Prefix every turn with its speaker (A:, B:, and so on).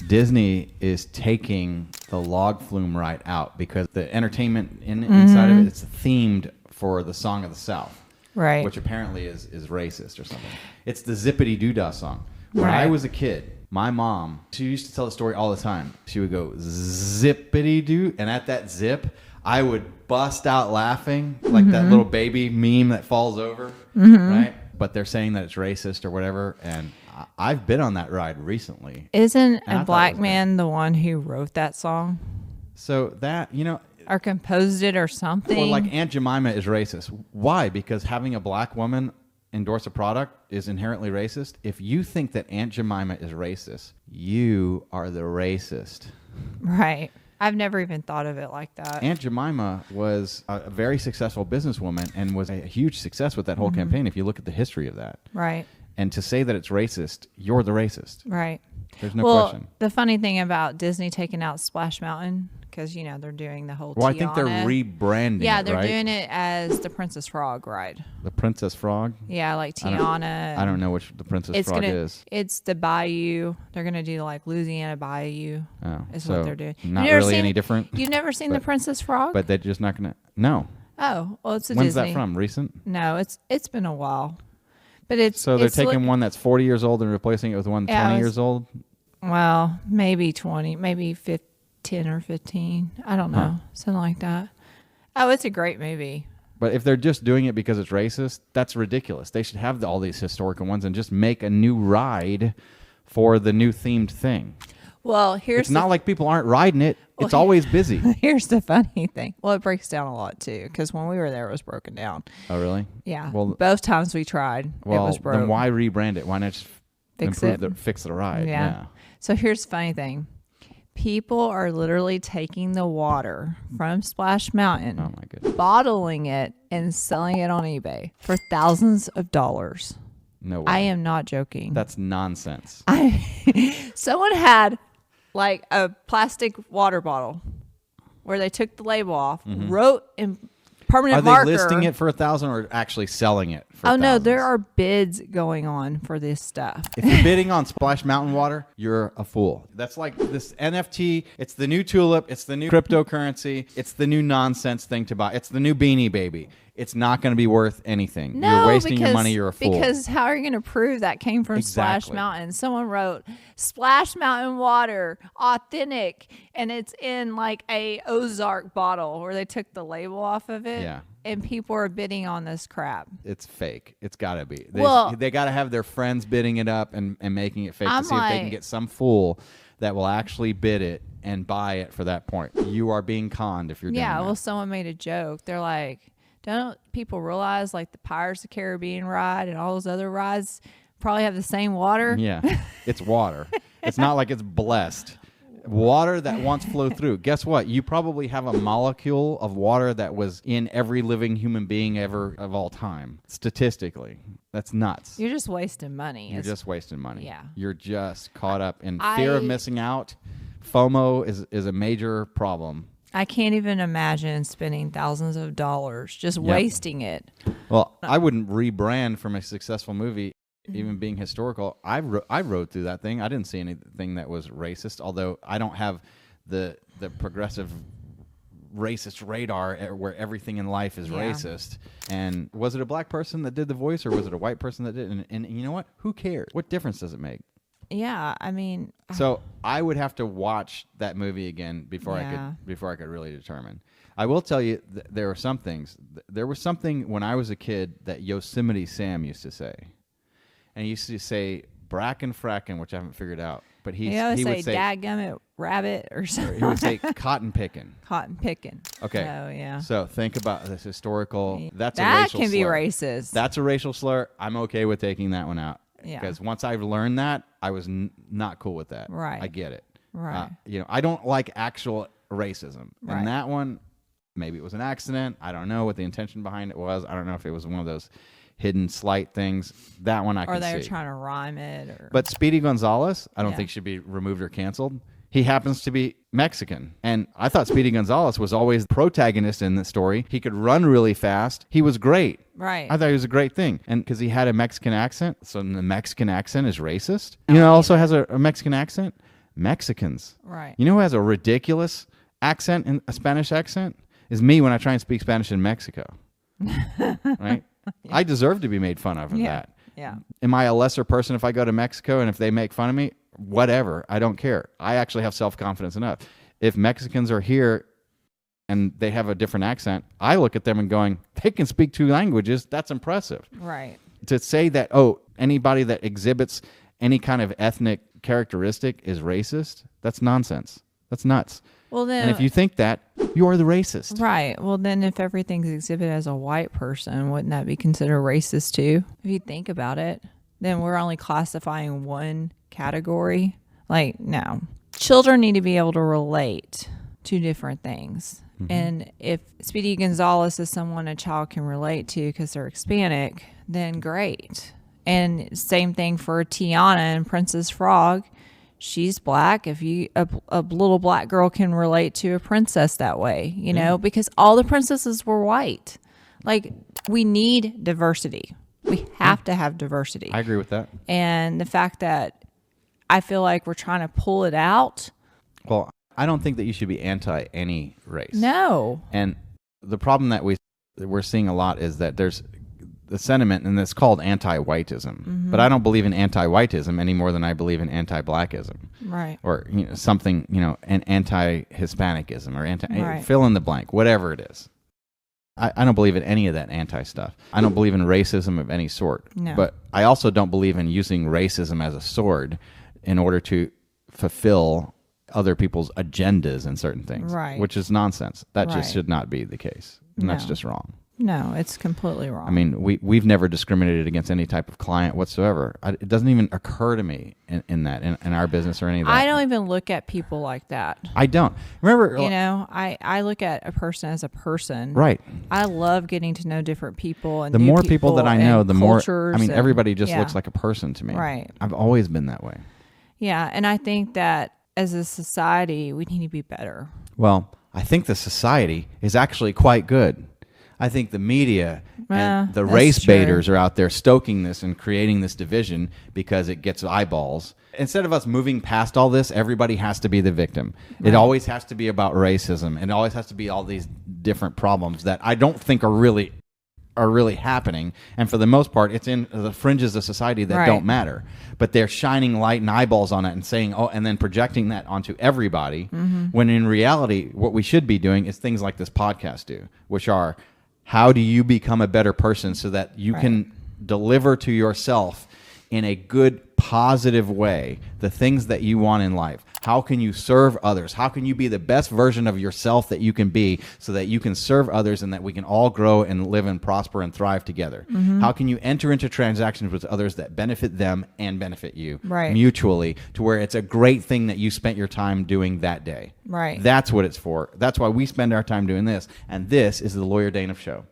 A: Disney is taking the log flume ride out because the entertainment inside of it, it's themed for the Song of the South,
B: right?
A: Which apparently is racist or something. It's the Zippity Doo-Dah song. When I was a kid, my mom, she used to tell the story all the time. She would go zippity doo, and at that zip, I would bust out laughing like that little baby meme that falls over, right? But they're saying that it's racist or whatever, and I've been on that ride recently.
B: Isn't a black man the one who wrote that song?
A: So that,
B: or composed it or something?
A: Or like Aunt Jemima is racist. Why? Because having a black woman endorse a product is inherently racist. If you think that Aunt Jemima is racist, you are the racist.
B: Right. I've never even thought of it like that.
A: Aunt Jemima was a very successful businesswoman and was a huge success with that whole campaign if you look at the history of that.
B: Right.
A: And to say that it's racist, you're the racist.
B: Right.
A: There's no question.
B: The funny thing about Disney taking out Splash Mountain, because, they're doing the whole Tiana.
A: I think they're rebranding
B: Yeah,
A: it,
B: they're
A: right?
B: doing it as the Princess Frog ride.
A: The Princess Frog?
B: Yeah, like Tiana.
A: I don't know which the Princess Frog is.
B: It's the Bayou. They're going to do like Louisiana Bayou.
A: Oh,
B: is what they're doing.
A: Not really any different?
B: You've never seen the Princess Frog?
A: But they're just not going to... No.
B: Oh, well, it's a
A: When's
B: Disney.
A: that from? Recent?
B: No, it's been a while. But it's
A: so they're taking one that's 40 years old and replacing it with one 20 years old?
B: Well, maybe 20, maybe 10 or 15. I don't know. Something like that. Oh, it's a great movie.
A: But if they're just doing it because it's racist, that's ridiculous. They should have all these historical ones and just make a new ride for the new themed thing.
B: Well,
A: it's not like people aren't riding it. It's always busy.
B: Here's the funny thing. Well, it breaks down a lot too, because when we were there, it was broken down.
A: Oh, really?
B: Yeah.
A: Well,
B: both times we tried, it was broken.
A: Then why rebrand it? Why not just fix the ride?
B: Yeah. So here's the funny thing. People are literally taking the water from Splash Mountain,
A: oh my goodness,
B: bottling it, and selling it on eBay for thousands of dollars.
A: No way.
B: I am not joking.
A: That's nonsense.
B: Someone had like a plastic water bottle where they took the label off, wrote in permanent marker.
A: Are they listing it for $1,000 or actually selling it for $1,000?
B: No, there are bids going on for this stuff.
A: If you're bidding on Splash Mountain water, you're a fool. That's like this NFT. It's the new tulip. It's the new cryptocurrency. It's the new nonsense thing to buy. It's the new Beanie Baby. It's not going to be worth anything.
B: No,
A: you're wasting your money. You're a fool.
B: Because how are you going to prove that came from Splash Mountain? Someone wrote Splash Mountain water, authentic, and it's in like a Ozark bottle where they took the label off of it.
A: Yeah.
B: And people are bidding on this crap.
A: It's fake. It's got to be. They got to have their friends bidding it up and making it fake to see if they can get some fool that will actually bid it and buy it for that point. You are being conned if you're doing that.
B: Yeah, well, someone made a joke. They're like, don't people realize like the Pirates of the Caribbean ride and all those other rides probably have the same water?
A: Yeah, it's water. It's not like it's blessed. Water that once flowed through. Guess what? You probably have a molecule of water that was in every living human being ever of all time. Statistically, that's nuts.
B: You're just wasting money.
A: You're just wasting money.
B: Yeah.
A: You're just caught up in fear of missing out. FOMO is a major problem.
B: I can't even imagine spending thousands of dollars just wasting it.
A: Well, I wouldn't rebrand from a successful movie, even being historical. I rode through that thing. I didn't see anything that was racist, although I don't have the progressive racist radar where everything in life is racist. And was it a black person that did the voice or was it a white person that did? And you know what? Who cares? What difference does it make?
B: Yeah, I mean,
A: so I would have to watch that movie again before I could really determine. I will tell you, there are some things. There was something when I was a kid that Yosemite Sam used to say, and he used to say "bracken frackin'," which I haven't figured out. But he would say
B: "dadgummit rabbit" or something.
A: He would say "cotton picking."
B: Cotton picking.
A: Okay.
B: Oh yeah.
A: So think about this historical. That's a
B: that
A: racial
B: can
A: slur.
B: be racist.
A: That's a racial slur. I'm okay with taking that one out.
B: Yeah.
A: Because once I've learned that, I was not cool with that.
B: Right.
A: I get it.
B: Right.
A: I don't like actual racism.
B: Right.
A: And that one, maybe it was an accident. I don't know what the intention behind it was. I don't know if it was one of those hidden slight things. That one I can see.
B: Or they were trying to rhyme it.
A: But Speedy Gonzalez, I don't think should be removed or canceled. He happens to be Mexican. And I thought Speedy Gonzalez was always the protagonist in the story. He could run really fast. He was great.
B: Right.
A: I thought he was a great thing. And because he had a Mexican accent, so the Mexican accent is racist. You know, also has a Mexican accent? Mexicans.
B: Right.
A: You know who has a ridiculous accent, and a Spanish accent? Is me when I try and speak Spanish in Mexico. Right? Yeah. I deserve to be made fun of for that.
B: Yeah.
A: Am I a lesser person if I go to Mexico and if they make fun of me? Whatever. I don't care. I actually have self-confidence enough. If Mexicans are here and they have a different accent, I look at them and going, they can speak 2 languages. That's impressive.
B: Right.
A: To say that, anybody that exhibits any kind of ethnic characteristic is racist, that's nonsense. That's nuts.
B: Well, then,
A: and if you think that, you're the racist.
B: Right. Well, then if everything's exhibited as a white person, wouldn't that be considered racist too? If you think about it, then we're only classifying one category. Like, no. Children need to be able to relate to different things. Mm-hmm. And if Speedy Gonzalez is someone a child can relate to because they're Hispanic, then great. And same thing for Tiana and Princess Frog. She's black. If a little black girl can relate to a princess that way, you know, because all the princesses were white. Like, we need diversity. We have to have diversity.
A: I agree with that.
B: And the fact that I feel like we're trying to pull it out.
A: Well, I don't think that you should be anti any race.
B: No.
A: And the problem that we're seeing a lot is that there's the sentiment, and it's called anti-whiteism. Mm-hmm. But I don't believe in anti-whiteism any more than I believe in anti-blackism.
B: Right.
A: Or something, an anti-Hispanicism or fill in the blank, whatever it is. I don't believe in any of that anti-stuff. I don't believe in racism of any sort.
B: No.
A: But I also don't believe in using racism as a sword in order to fulfill other people's agendas and certain things.
B: Right.
A: Which is nonsense. That just should not be the case. And that's just wrong.
B: No, it's completely wrong.
A: I mean, we've never discriminated against any type of client whatsoever. It doesn't even occur to me in our business or any of that.
B: I don't even look at people like that.
A: I don't. Remember,
B: I look at a person as a person.
A: Right.
B: I love getting to know different people and
A: the more people that I know, the more. I mean, everybody just
B: yeah.
A: looks like a person to me.
B: Right.
A: I've always been that way.
B: Yeah, and I think that as a society, we need to be better.
A: Well, I think the society is actually quite good. I think the media and the race baiters are out there stoking this and creating this division because it gets eyeballs. Instead of us moving past all this, everybody has to be the victim. Right. It always has to be about racism. It always has to be all these different problems that I don't think are really happening. And for the most part, it's in the fringes of society that don't matter. But they're shining light and eyeballs on it and saying, and then projecting that onto everybody. Mm-hmm. When in reality, what we should be doing is things like this podcast do, which are, how do you become a better person so that you can deliver to yourself in a good, positive way the things that you want in life? How can you serve others? How can you be the best version of yourself that you can be so that you can serve others and that we can all grow and live and prosper and thrive together? Mm-hmm. How can you enter into transactions with others that benefit them and benefit you mutually to where it's a great thing that you spent your time doing that day?
B: Right.
A: That's what it's for. That's why we spend our time doing this. And this is the Lawyer Dana Show.